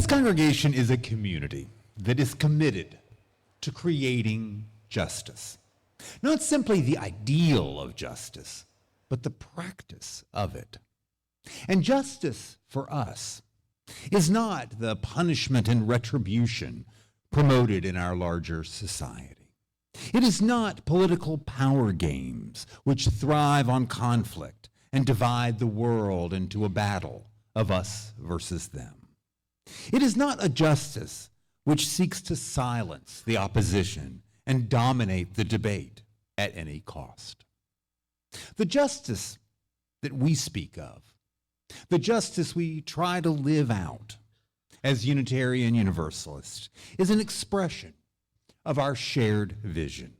congregation is a community that is committed to creating justice. Not simply the ideal of justice, but the practice of it. And justice for us is not the punishment and retribution promoted in our larger society. It is not political power games which thrive on conflict and divide the world into a battle of us versus them. It is not a justice which seeks to silence the opposition and dominate the debate at any cost. The justice that we speak of, the justice we try to live out as Unitarian Universalists, is an expression of our shared vision,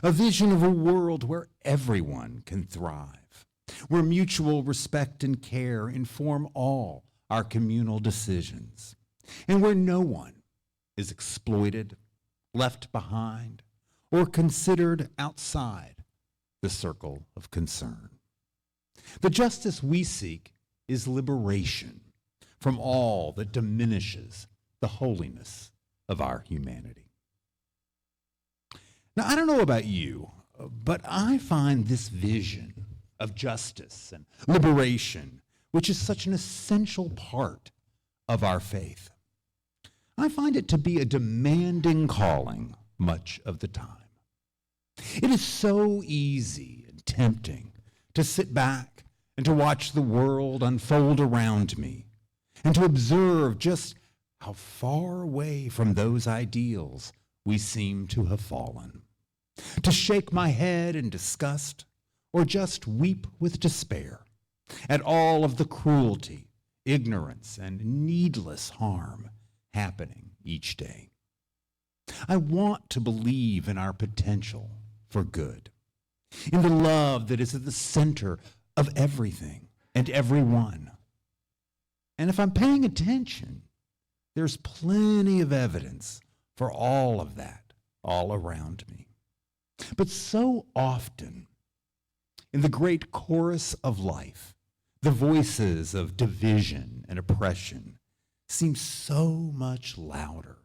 a vision of a world where everyone can thrive, where mutual respect and care inform all our communal decisions, and where no one is exploited, left behind, or considered outside the circle of concern. The justice we seek is liberation from all that diminishes the holiness of our humanity. Now, I don't know about you, but I find this vision of justice and liberation, which is such an essential part of our faith, I find it to be a demanding calling much of the time. It is so easy and tempting to sit back and to watch the world unfold around me and to observe just how far away from those ideals we seem to have fallen. To shake my head in disgust or just weep with despair at all of the cruelty, ignorance, and needless harm happening each day. I want to believe in our potential for good, in the love that is at the center of everything and everyone. And if I'm paying attention, there's plenty of evidence for all of that all around me. But so often, in the great chorus of life, the voices of division and oppression seem so much louder,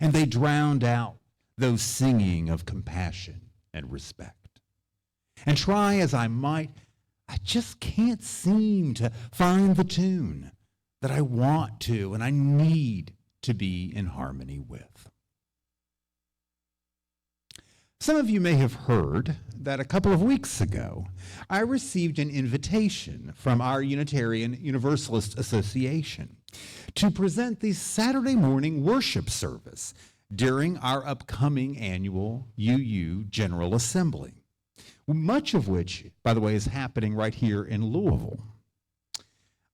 and they drowned out those singing of compassion and respect. And try as I might, I just can't seem to find the tune that I want to and I need to be in harmony with. Some of you may have heard that a couple of weeks ago, I received an invitation from our Unitarian Universalist Association to present the Saturday morning worship service during our upcoming annual UU General Assembly, much of which, by the way, is happening right here in Louisville.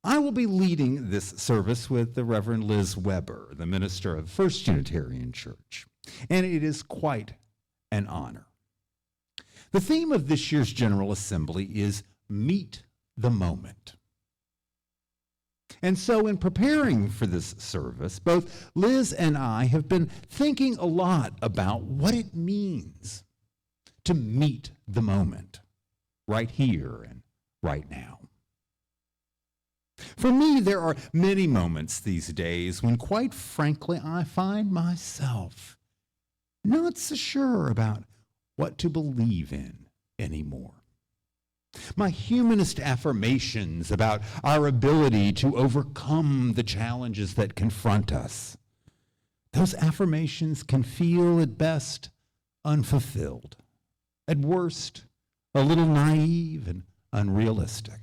I will be leading this service with the Reverend Liz Weber, the minister of First Unitarian Church, and it is quite an honor. The theme of this year's General Assembly is Meet the Moment. And so in preparing for this service, both Liz and I have been thinking a lot about what it means to meet the moment right here and right now. For me, there are many moments these days when, quite frankly, I find myself not so sure about what to believe in anymore. My humanist affirmations about our ability to overcome the challenges that confront us, those affirmations can feel at best unfulfilled, at worst a little naive and unrealistic.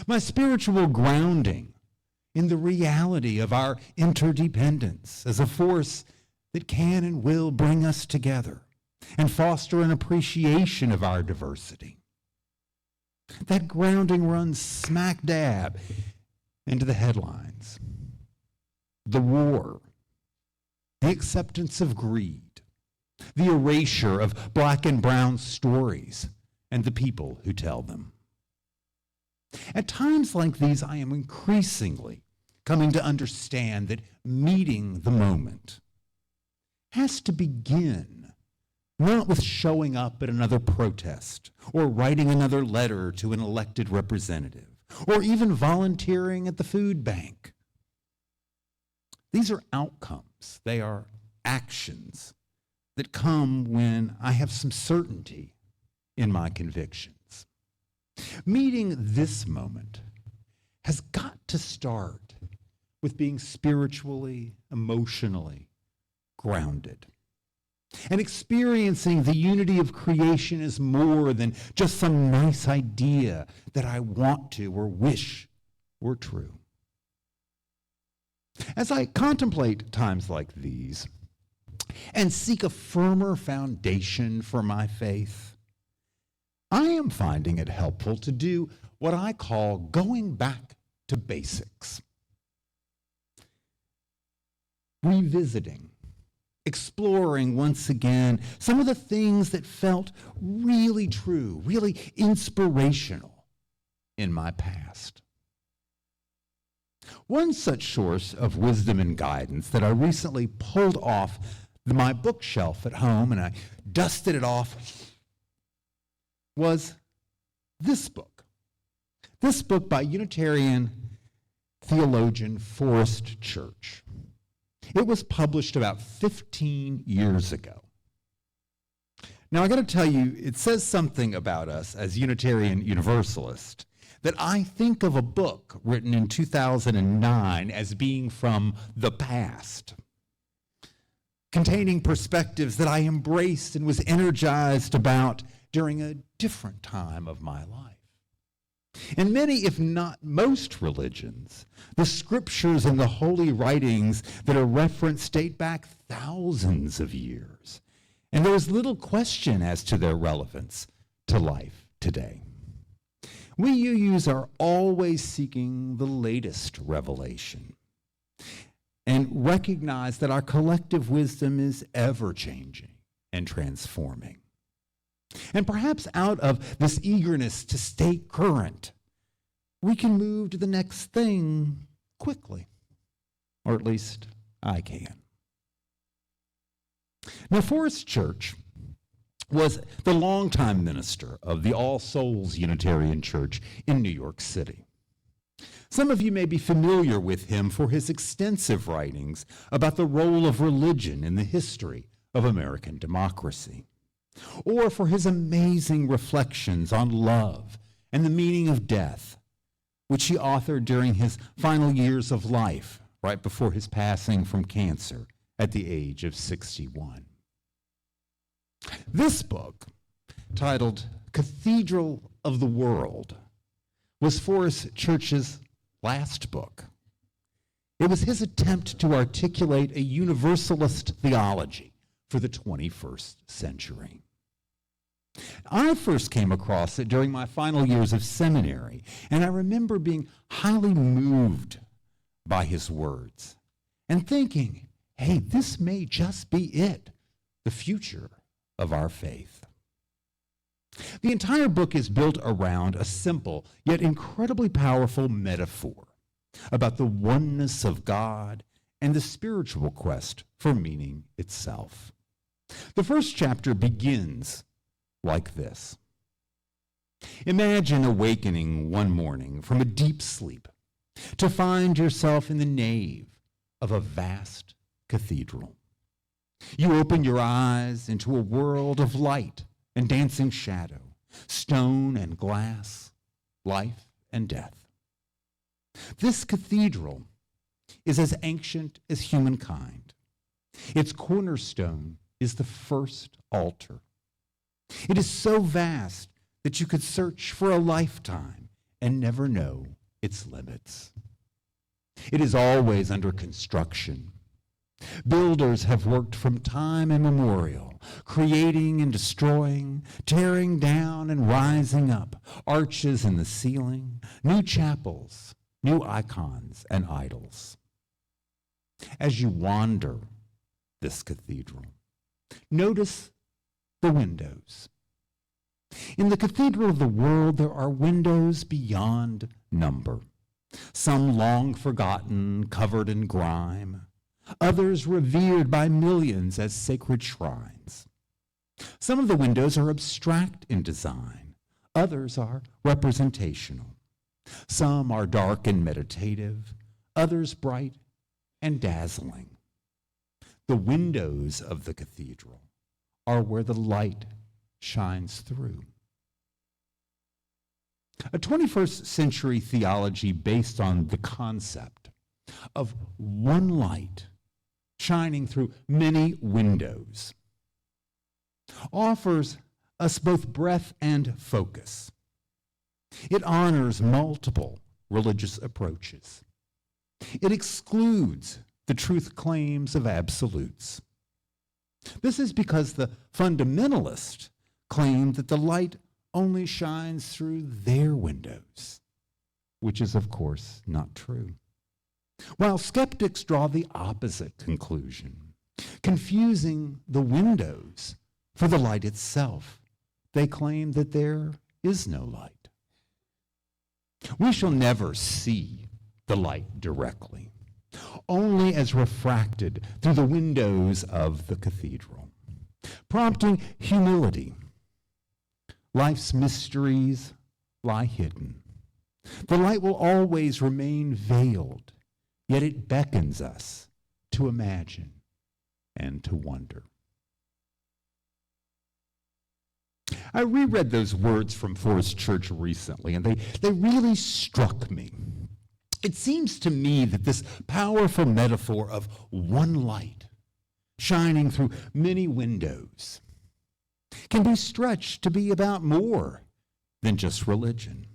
My spiritual grounding in the reality of our interdependence as a force that can and will bring us together and foster an appreciation of our diversity. That grounding runs smack dab into the headlines. The war, the acceptance of greed, the erasure of black and brown stories, and the people who tell them. At times like these, I am increasingly coming to understand that meeting the moment has to begin not with showing up at another protest or writing another letter to an elected representative or even volunteering at the food bank. These are outcomes. They are actions that come when I have some certainty in my convictions. Meeting this moment has got to start with being spiritually, emotionally grounded. And experiencing the unity of creation is more than just some nice idea that I want to or wish were true. As I contemplate times like these and seek a firmer foundation for my faith, I am finding it helpful to do what I call going back to basics. Revisiting, exploring once again some of the things that felt really true, really inspirational in my past. One such source of wisdom and guidance that I recently pulled off my bookshelf at home and I dusted it off was this book. This book by Unitarian theologian Forrest Church. It was published about 15 years ago. Now, I got to tell you, it says something about us as Unitarian Universalist that I think of a book written in 2009 as being from the past, containing perspectives that I embraced and was energized about during a different time of my life. In many, if not most religions, the scriptures and the holy writings that are referenced date back thousands of years, and there is little question as to their relevance to life today. We UUs are always seeking the latest revelation and recognize that our collective wisdom is ever-changing and transforming. And perhaps out of this eagerness to stay current, we can move to the next thing quickly, or at least I can. Now, Forrest Church was the longtime minister of the All Souls Unitarian Church in New York City. Some of you may be familiar with him for his extensive writings about the role of religion in the history of American democracy, or for his amazing reflections on love and the meaning of death, which he authored during his final years of life, right before his passing from cancer at the age of 61. This book, titled Cathedral of the World, was Forrest Church's last book. It was his attempt to articulate a universalist theology for the 21st century. I first came across it during my final years of seminary, and I remember being highly moved by his words and thinking, hey, this may just be it, the future of our faith. The entire book is built around a simple yet incredibly powerful metaphor about the oneness of God and the spiritual quest for meaning itself. The first chapter begins like this. Imagine awakening one morning from a deep sleep to find yourself in the nave of a vast cathedral. You open your eyes into a world of light and dancing shadow, stone and glass, life and death. This cathedral is as ancient as humankind. Its cornerstone is the first altar. It is so vast that you could search for a lifetime and never know its limits. It is always under construction. Builders have worked from time immemorial, creating and destroying, tearing down and rising up, arches in the ceiling, new chapels, new icons and idols. As you wander this cathedral, notice the windows. In the Cathedral of the World, there are windows beyond number. Some long forgotten, covered in grime. Others revered by millions as sacred shrines. Some of the windows are abstract in design. Others are representational. Some are dark and meditative. Others bright and dazzling. The windows of the cathedral are where the light shines through. A 21st century theology based on the concept of one light shining through many windows offers us both breadth and focus. It honors multiple religious approaches. It excludes the truth claims of absolutes. This is because the fundamentalists claim that the light only shines through their windows, which is, of course, not true. While skeptics draw the opposite conclusion, confusing the windows for the light itself. They claim that there is no light. We shall never see the light directly, only as refracted through the windows of the cathedral, prompting humility. Life's mysteries lie hidden. The light will always remain veiled, yet it beckons us to imagine and to wonder. I reread those words from Forrest Church recently, and they really struck me. It seems to me that this powerful metaphor of one light shining through many windows can be stretched to be about more than just religion.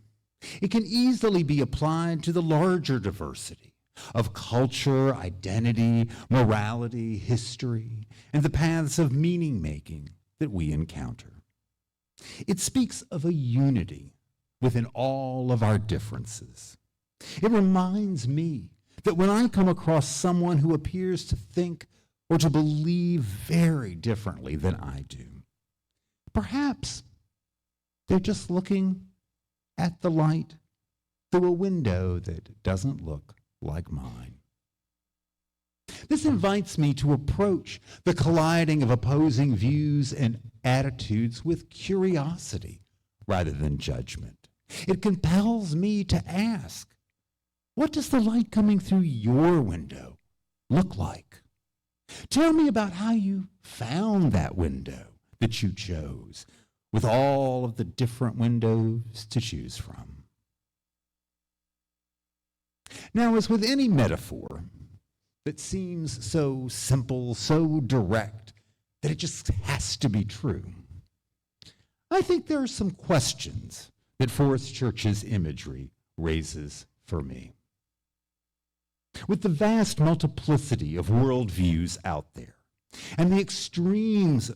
It can easily be applied to the larger diversity of culture, identity, morality, history, and the paths of meaning-making that we encounter. It speaks of a unity within all of our differences. It reminds me that when I come across someone who appears to think or to believe very differently than I do, perhaps they're just looking at the light through a window that doesn't look like mine. This invites me to approach the colliding of opposing views and attitudes with curiosity rather than judgment. It compels me to ask, what does the light coming through your window look like? Tell me about how you found that window that you chose, with all of the different windows to choose from. Now, as with any metaphor that seems so simple, so direct, that it just has to be true, I think there are some questions that Forrest Church's imagery raises for me. With the vast multiplicity of worldviews out there, and the extremes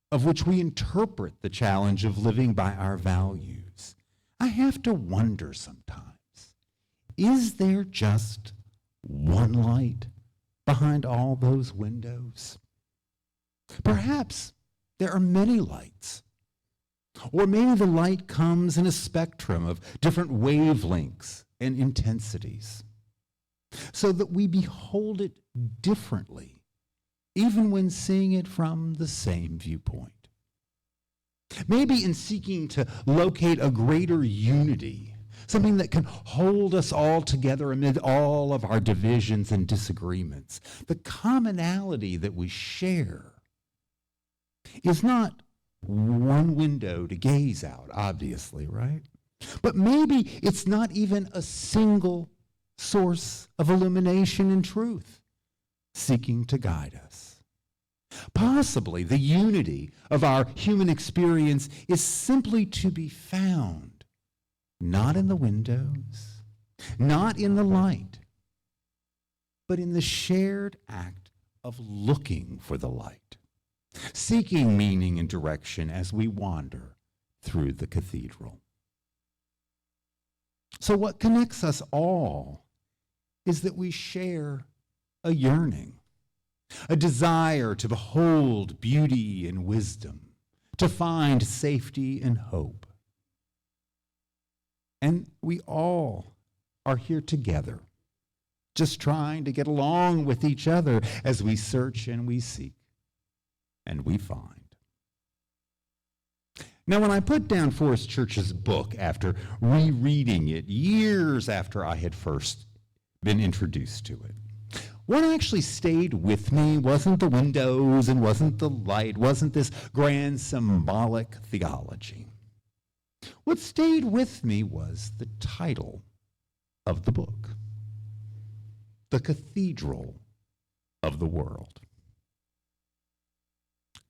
of which we interpret the challenge of living by our values, I have to wonder sometimes, is there just one light behind all those windows? Perhaps there are many lights. Or maybe the light comes in a spectrum of different wavelengths and intensities, so that we behold it differently, even when seeing it from the same viewpoint. Maybe in seeking to locate a greater unity, something that can hold us all together amid all of our divisions and disagreements, the commonality that we share is not one window to gaze out, obviously, right? But maybe it's not even a single source of illumination and truth seeking to guide us. Possibly the unity of our human experience is simply to be found not in the windows, not in the light, but in the shared act of looking for the light, seeking meaning and direction as we wander through the cathedral. So what connects us all is that we share a yearning, a desire to behold beauty and wisdom, to find safety and hope. And we all are here together, just trying to get along with each other as we search and we seek and we find. Now, when I put down Forrest Church's book after rereading it years after I had first been introduced to it, what actually stayed with me wasn't the windows and wasn't the light, wasn't this grand symbolic theology. What stayed with me was the title of the book, The Cathedral of the World.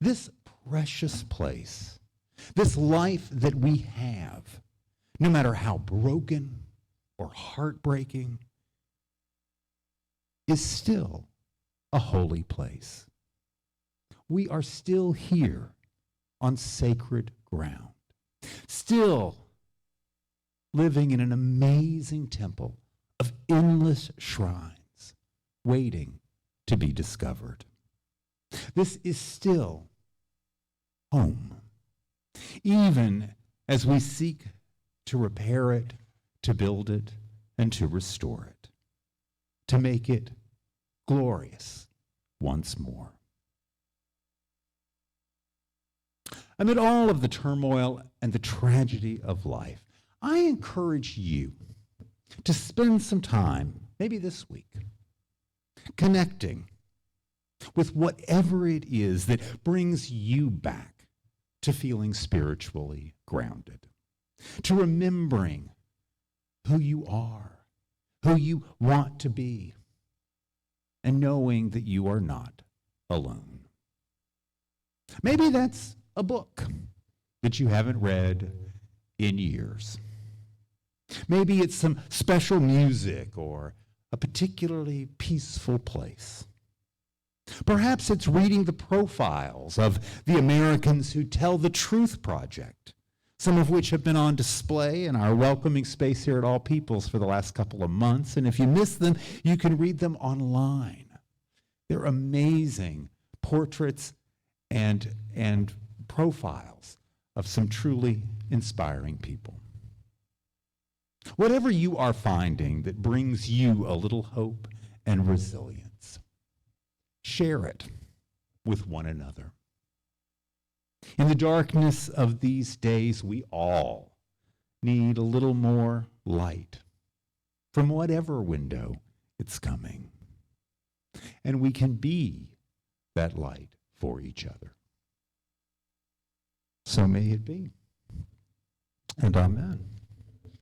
This precious place, this life that we have, no matter how broken or heartbreaking, is still a holy place. We are still here on sacred ground, still living in an amazing temple of endless shrines waiting to be discovered. This is still home, even as we seek to repair it, to build it, and to restore it, to make it glorious once more. Amid all of the turmoil and the tragedy of life, I encourage you to spend some time, maybe this week, connecting with whatever it is that brings you back to feeling spiritually grounded, to remembering who you are, who you want to be, and knowing that you are not alone. Maybe that's a book that you haven't read in years. Maybe it's some special music or a particularly peaceful place. Perhaps it's reading the profiles of the Americans who tell the Truth Project, some of which have been on display in our welcoming space here at All Peoples for the last couple of months. And if you missed them, you can read them online. They're amazing portraits and profiles of some truly inspiring people. Whatever you are finding that brings you a little hope and resilience, share it with one another. In the darkness of these days, we all need a little more light from whatever window it's coming. And we can be that light for each other. So may it be. And amen.